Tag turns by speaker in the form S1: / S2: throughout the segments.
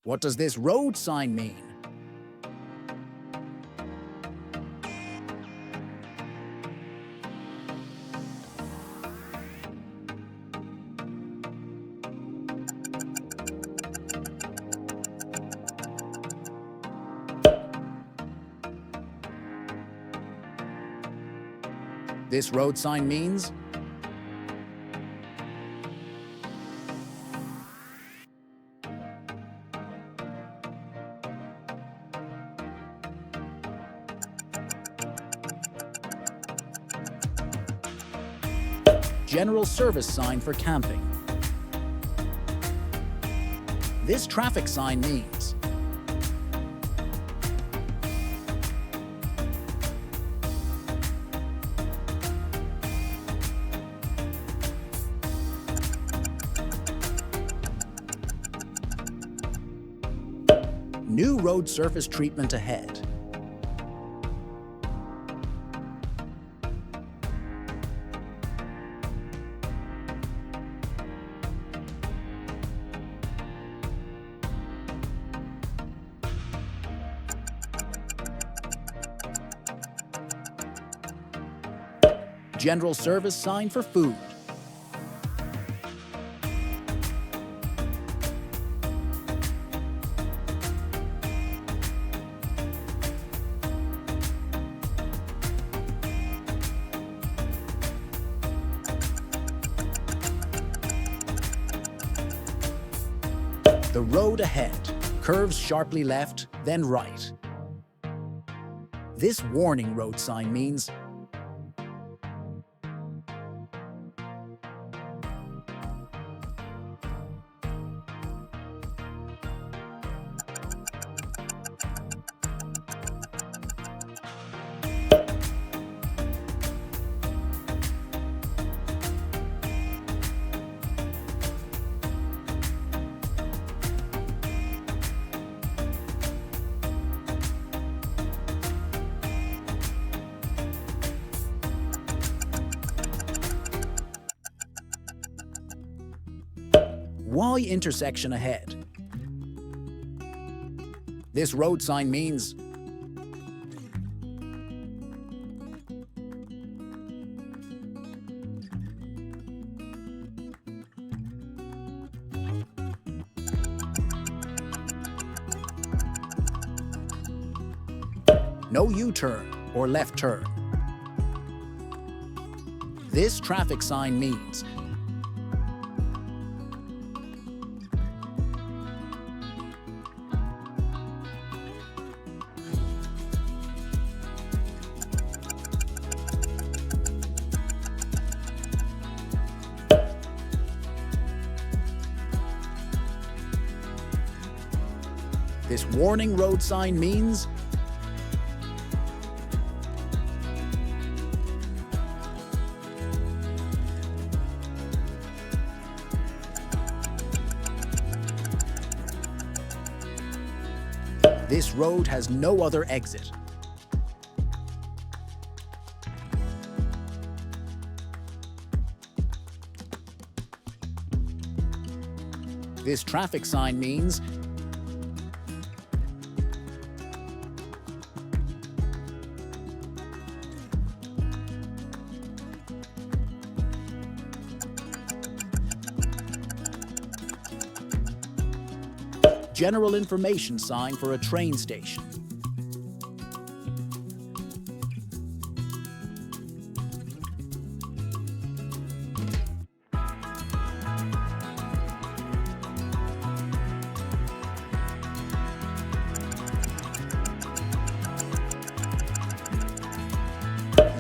S1: What does this road sign mean? This road sign means general service sign for camping. This traffic sign means new road surface treatment ahead. General service sign for food. The road ahead curves sharply left, then right. This warning road sign means Y intersection ahead. This road sign means no U-turn or left turn. This traffic sign means this warning road sign means this road has no other exit. This traffic sign means general information sign for a train station.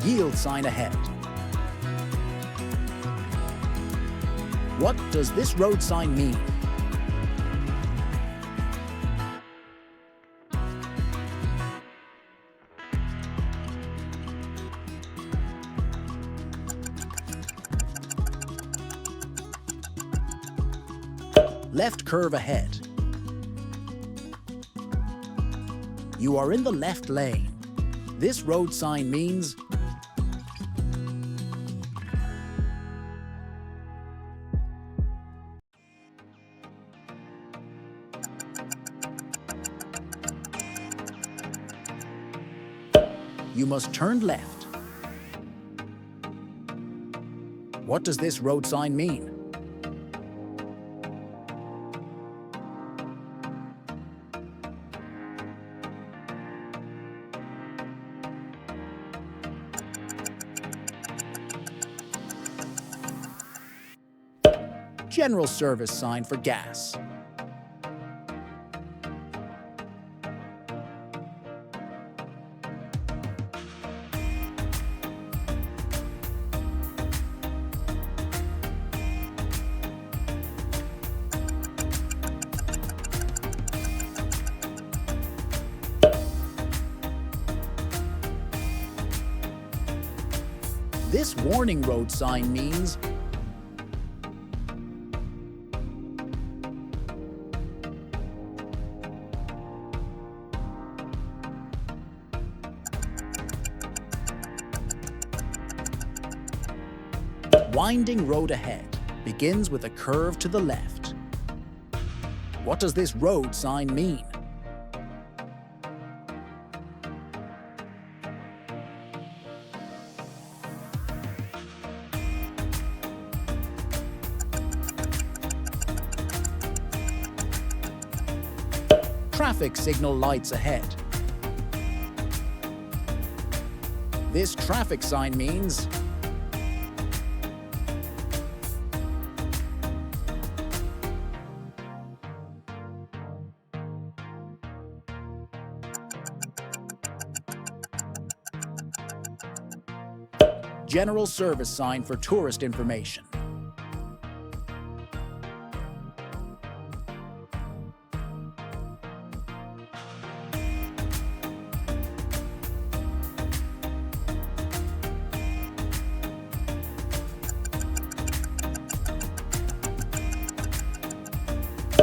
S1: Yield sign ahead. What does this road sign mean? Left curve ahead. You are in the left lane. This road sign means you must turn left. What does this road sign mean? General service sign for gas. This warning road sign means winding road ahead begins with a curve to the left. What does this road sign mean? Traffic signal lights ahead. This traffic sign means general service sign for tourist information.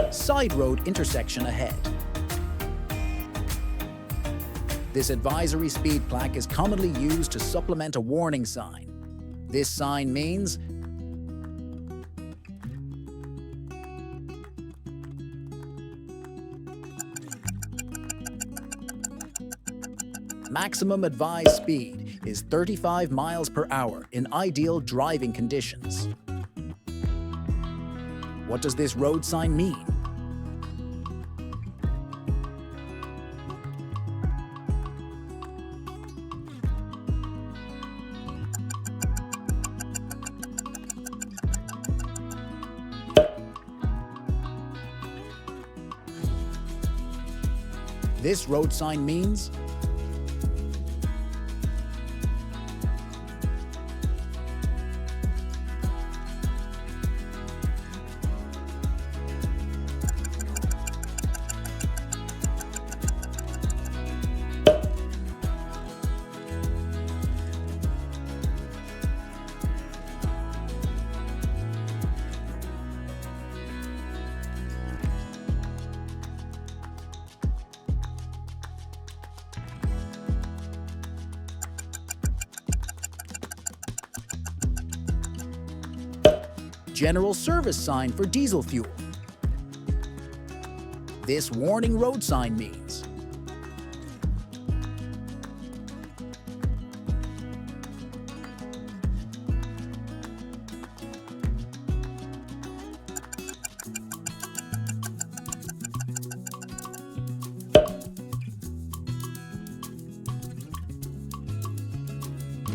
S1: Side road intersection ahead. This advisory speed plaque is commonly used to supplement a warning sign. This sign means maximum advised speed is 35 miles per hour in ideal driving conditions. What does this road sign mean? This road sign means general service sign for diesel fuel. This warning road sign means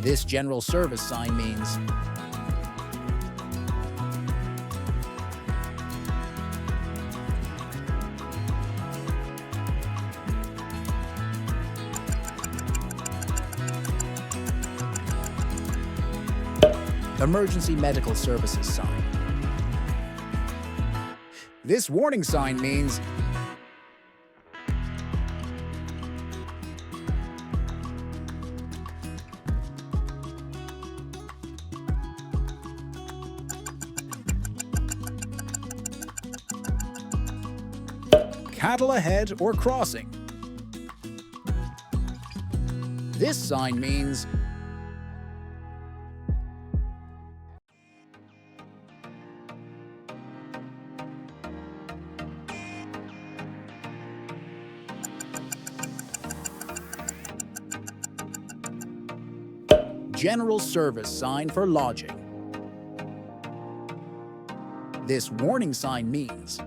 S1: this general service sign means emergency medical services sign. This warning sign means cattle ahead or crossing. This sign means General service sign for lodging. This warning sign means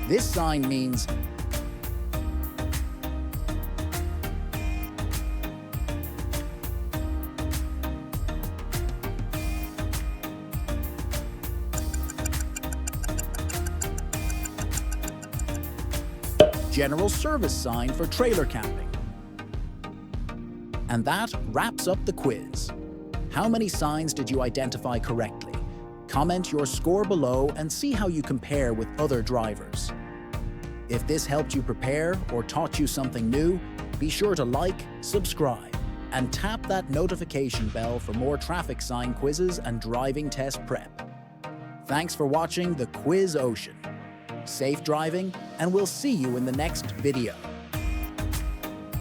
S1: this sign means general service sign for trailer camping. And that wraps up the quiz. How many signs did you identify correctly? Comment your score below and see how you compare with other drivers. If this helped you prepare or taught you something new, be sure to like, subscribe, and tap that notification bell for more traffic sign quizzes and driving test prep. Thanks for watching the Quiz Ocean. Safe driving, and we'll see you in the next video.